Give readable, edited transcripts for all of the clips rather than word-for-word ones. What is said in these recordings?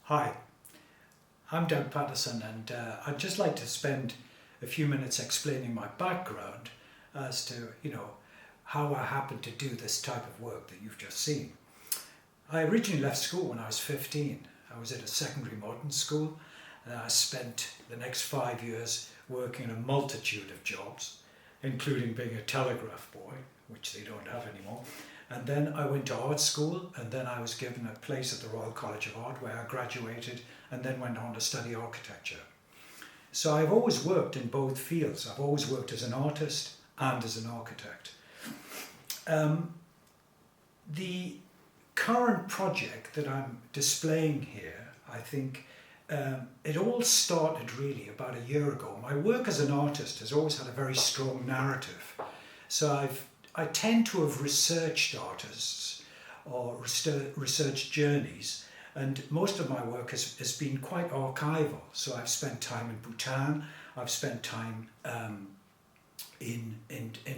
Hi, I'm Doug Patterson, and I'd just like to spend a few minutes explaining my background as to, how I happened to do this type of work that you've just seen. I originally left school when I was 15. I was at a secondary modern school, and I spent the next 5 years working in a multitude of jobs, including being a telegraph boy, which they don't have anymore. And then I went to art school, and then I was given a place at the Royal College of Art where I graduated and then went on to study architecture. So I've always worked in both fields. I've always worked as an artist and as an architect. The current project that I'm displaying here, I think it all started really about a year ago. My work as an artist has always had a very strong narrative. So I tend to have researched artists or researched journeys, and most of my work has been quite archival. So I've spent time in Bhutan, I've spent time in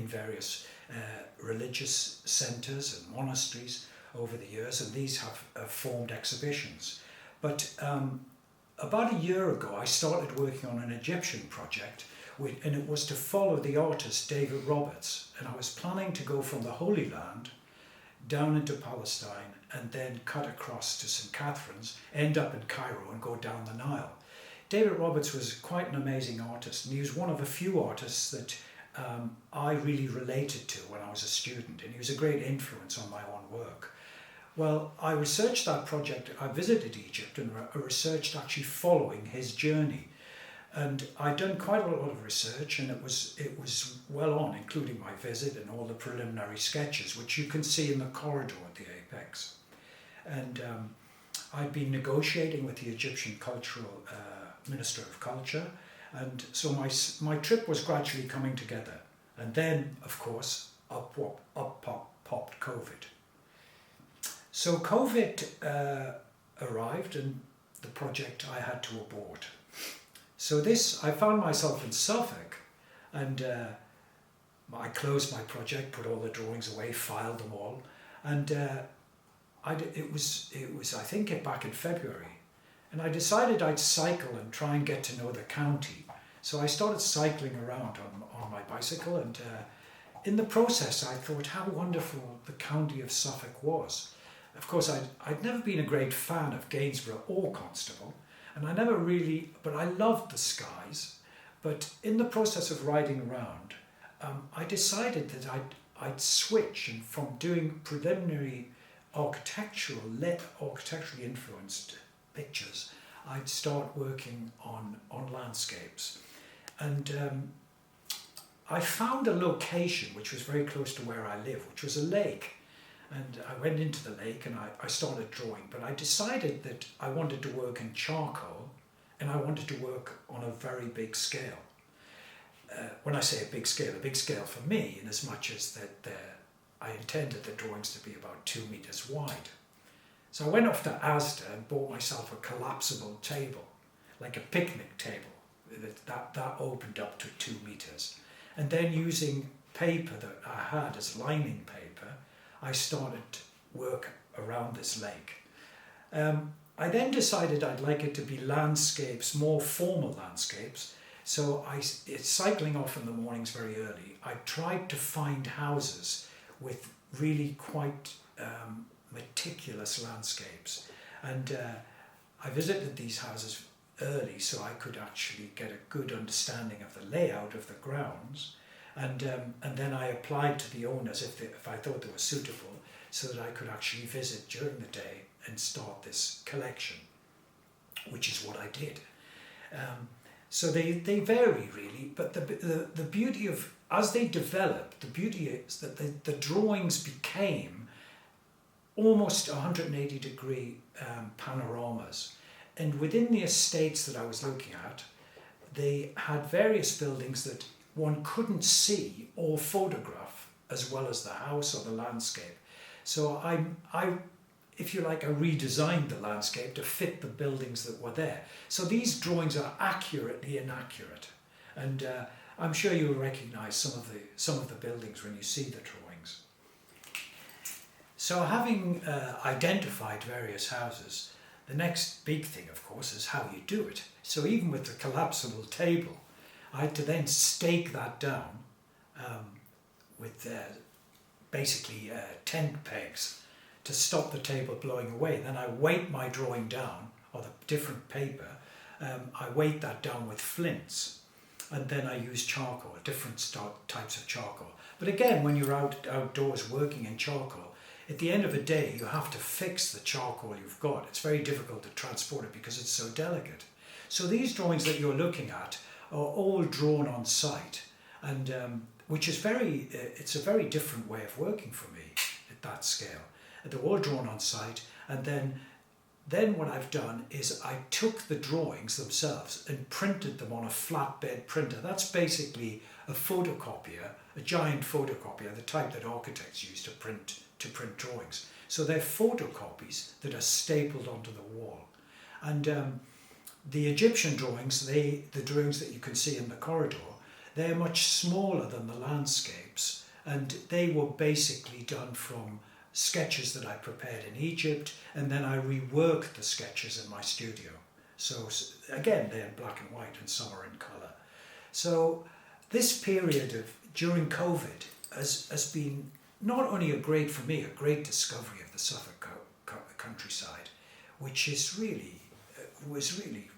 various religious centres and monasteries over the years, and these have formed exhibitions. But about a year ago I started working on an Egyptian project, and it was to follow the artist David Roberts, and I was planning to go from the Holy Land down into Palestine and then cut across to St Catherine's, end up in Cairo and go down the Nile. David Roberts was quite an amazing artist, and he was one of a few artists that I really related to when I was a student, and he was a great influence on my own work. Well, I researched that project. I visited Egypt and I researched actually following his journey. And I'd done quite a lot of research, and it was well on, including my visit and all the preliminary sketches, which you can see in the corridor at the apex. And I'd been negotiating with the Egyptian cultural Minister of Culture, and so my trip was gradually coming together. And then, of course, up popped COVID. So COVID arrived, and the project I had to abort. So I found myself in Suffolk, and I closed my project, put all the drawings away, filed them all, and it was I think back in February, and I decided I'd cycle and try and get to know the county. So I started cycling around on my bicycle, and in the process I thought how wonderful the county of Suffolk was. Of course, I'd never been a great fan of Gainsborough or Constable, and I never really, but I loved the skies. But in the process of riding around, I decided that I'd switch, and from doing preliminary architecturally influenced pictures, I'd start working on landscapes. And I found a location which was very close to where I live, which was a lake. And I went into the lake and I started drawing, but I decided that I wanted to work in charcoal, and I wanted to work on a very big scale. When I say a big scale for me, in as much as that I intended the drawings to be about 2 meters wide. So I went off to Asda and bought myself a collapsible table, like a picnic table, that opened up to 2 meters. And then using paper that I had as lining paper, I started work around this lake. I then decided I'd like it to be landscapes, more formal landscapes. So it's cycling off in the mornings very early. I tried to find houses with really quite meticulous landscapes. And I visited these houses early so I could actually get a good understanding of the layout of the grounds. And then I applied to the owners if I thought they were suitable, so that I could actually visit during the day and start this collection, which is what I did. So they vary really, but the beauty of, as they developed, the beauty is that the drawings became almost 180-degree panoramas. And within the estates that I was looking at, they had various buildings that one couldn't see or photograph as well as the house or the landscape. So I if you like, I redesigned the landscape to fit the buildings that were there. So these drawings are accurately inaccurate, and I'm sure you'll recognise some of the buildings when you see the drawings. So having identified various houses, the next big thing, of course, is how you do it. So even with the collapsible table, I had to then stake that down with basically tent pegs to stop the table blowing away. Then I weight my drawing down, or the different paper, I weight that down with flints, and then I use charcoal, different types of charcoal. But again, when you're outdoors working in charcoal, at the end of the day, you have to fix the charcoal you've got. It's very difficult to transport it because it's so delicate. So these drawings that you're looking at are all drawn on site, and which is it's a very different way of working for me at that scale. They're all drawn on site, and then what I've done is I took the drawings themselves and printed them on a flatbed printer. That's basically a photocopier, a giant photocopier, the type that architects use to print drawings. So they're photocopies that are stapled onto the wall. And the Egyptian drawings, the drawings that you can see in the corridor, they're much smaller than the landscapes, and they were basically done from sketches that I prepared in Egypt, and then I reworked the sketches in my studio. So again, they're in black and white, and some are in colour. So this period during COVID has been not only a great discovery of the Suffolk countryside, which is was really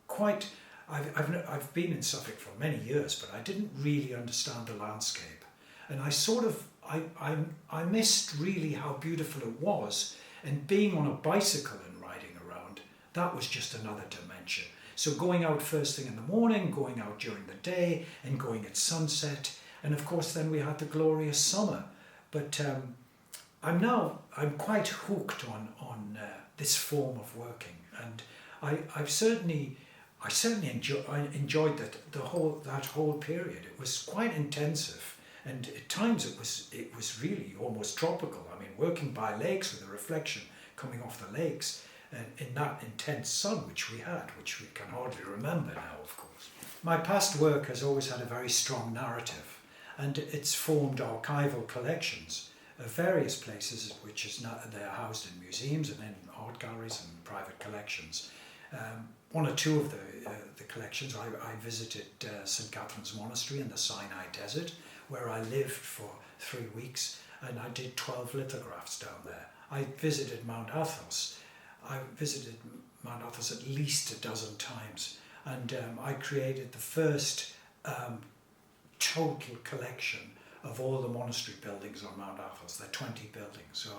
quite. I've been in Suffolk for many years, but I didn't really understand the landscape, and I missed really how beautiful it was, and being on a bicycle and riding around, that was just another dimension. So going out first thing in the morning, going out during the day, and going at sunset, and of course then we had the glorious summer. But I'm quite hooked on this form of working, and I certainly enjoyed that whole period. It was quite intensive. And at times it was really almost tropical. I mean, working by lakes with the reflection coming off the lakes, and in that intense sun which we can hardly remember now, of course. My past work has always had a very strong narrative, and it's formed archival collections of various places, which is now they're housed in museums and in art galleries and private collections. One or two of the collections, I visited St Catherine's Monastery in the Sinai Desert, where I lived for 3 weeks, and I did 12 lithographs down there. I visited Mount Athos. I visited Mount Athos at least a dozen times, and I created the first total collection of all the monastery buildings on Mount Athos. There are 20 buildings, so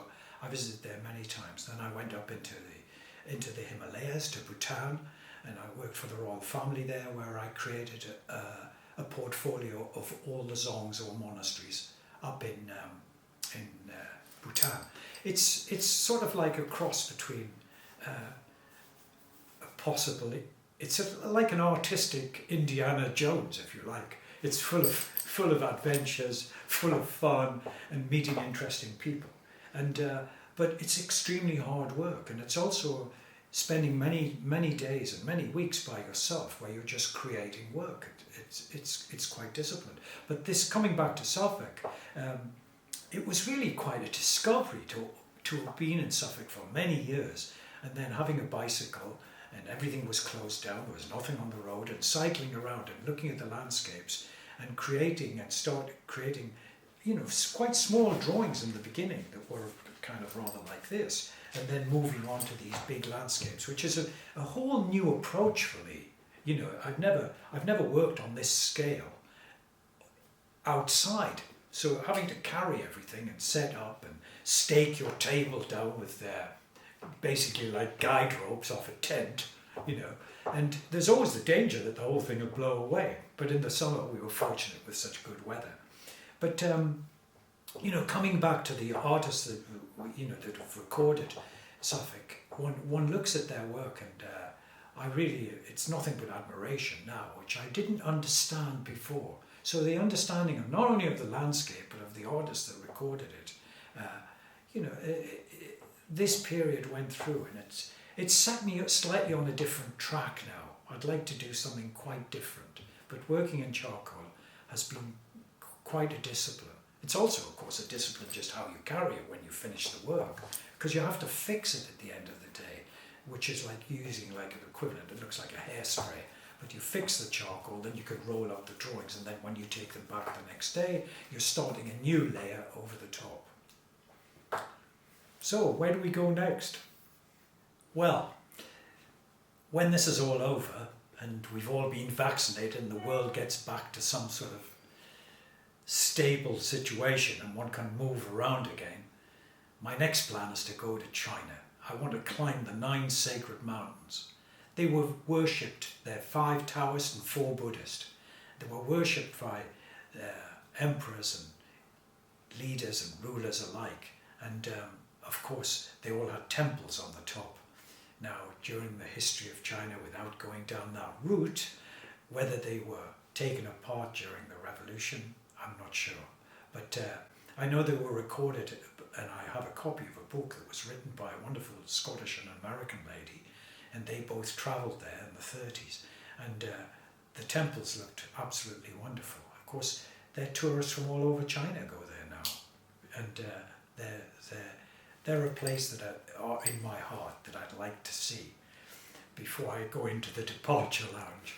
I visited there many times. Then I went up into the Himalayas to Bhutan, and I worked for the royal family there, where I created a portfolio of all the zongs or monasteries up in Bhutan. It's sort of like a cross between like an artistic Indiana Jones, if you like. It's full of adventures, full of fun, and meeting interesting people. And but it's extremely hard work, and it's also spending many days and many weeks by yourself, where you're just creating work. It's quite disciplined. But this, coming back to Suffolk, it was really quite a discovery to have been in Suffolk for many years, and then having a bicycle, and everything was closed down, there was nothing on the road, and cycling around and looking at the landscapes and creating quite small drawings in the beginning that were kind of rather like this, and then moving on to these big landscapes, which is a whole new approach for me. I've never worked on this scale outside, so having to carry everything and set up and stake your table down with basically like guide ropes off a tent, and there's always the danger that the whole thing will blow away. But in the summer we were fortunate with such good weather. But coming back to the artists that have recorded Suffolk, one looks at their work, and it's nothing but admiration now, which I didn't understand before. So the understanding of not only of the landscape, but of the artists that recorded it, this period went through, and it's set me slightly on a different track now. I'd like to do something quite different, but working in charcoal has been quite a discipline, It's also, of course, a discipline just how you carry it when you finish the work, because you have to fix it at the end of the day, which is like using like an equivalent. It looks like a hairspray, but you fix the charcoal, then you can roll out the drawings, and then when you take them back the next day, you're starting a new layer over the top. So where do we go next? Well, when this is all over and we've all been vaccinated and the world gets back to some sort of stable situation and one can move around again, my next plan is to go to China. I want to climb the 9 sacred mountains. They were worshipped, there are 5 Taoist and 4 Buddhist. They were worshipped by emperors and leaders and rulers alike. And of course, they all had temples on the top. Now, during the history of China, without going down that route, whether they were taken apart during the revolution, I'm not sure. But I know they were recorded, and I have a copy of a book that was written by a wonderful Scottish and American lady, and they both travelled there in the 30s. And the temples looked absolutely wonderful. Of course, there are tourists from all over China go there now. And they're a place that are in my heart that I'd like to see before I go into the departure lounge.